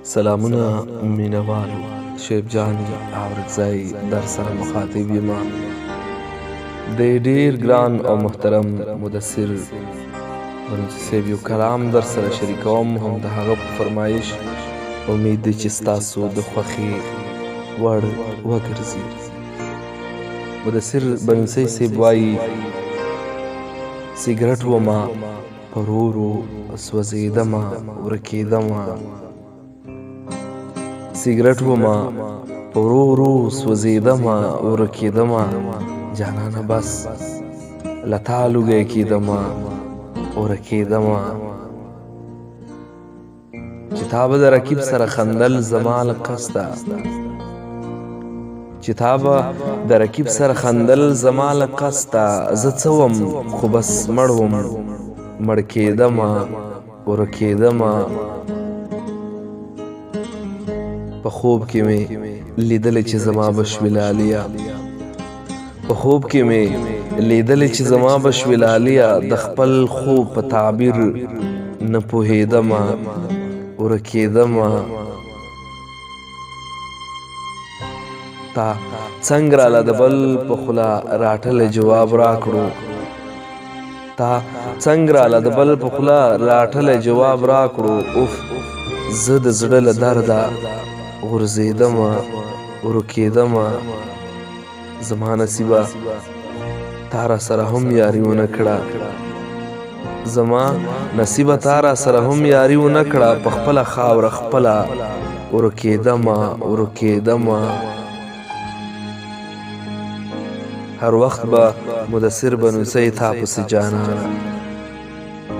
سلامونه مینوالو، شیب جان اورکزی در سره مخاطب یم. د ډیر ګران او محترم مدثر بنوچي صاحب یو کلام در سره شریکوم، هم د هغه په فرمایش. امید دی چې ستاسو د خوښې وړ وګرځي. مدثر بنوچي صاحب وایي سیګرټ ومه په ورو ورو سوځېدمه ورکېدمه، سیګرټ ومه په ورو ورو سوځېدمه ورکېدمه، جانانه بس له تا لوګی کېدمه ورکېدمه. چې تا به د رقیب سره خندل زما له قصده، چې تا به د رقیب سره خندل زما له قصده، زه څه وم خو بس مړ وم مړ کېدمه ورکېدمه. په خوب کې مې لیدلې چې زما به شوې لاليه، په خوب کې مې لیدلې چې زما به شوې لاليه، د خپل خوب په تعبیر نه پوهېدمه ورکېدمه. تا څنګه راله د بل په خوله راټلی جواب راکړو، تا څنګه راله د بل په خوله راټلی جواب راکړو. اوف زه د زړه له درده غورځېدمه ورکېدمه. زما نصیبه تا را سره هم یاري ونه کړه، زما نصیبه تا را سره هم یاري ونه کړه، په خپله خاوره خپله ورکېدمه ورکېدمه. هر وخت به مدثر بنوڅی تا پسې جانانه،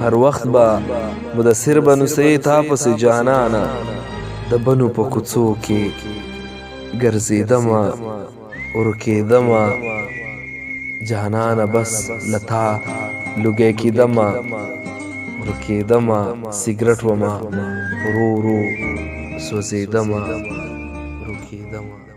هر وخت به مدثر بنوڅی تا پسې جانانه، د بنو په کوڅو کې ګرځېدمه ورکېدمه. جانانه بس له تا لوګی کېدمه ورکېدمه، سیګرټ ومه ورو ورو سوځېدمه ورکېدمه.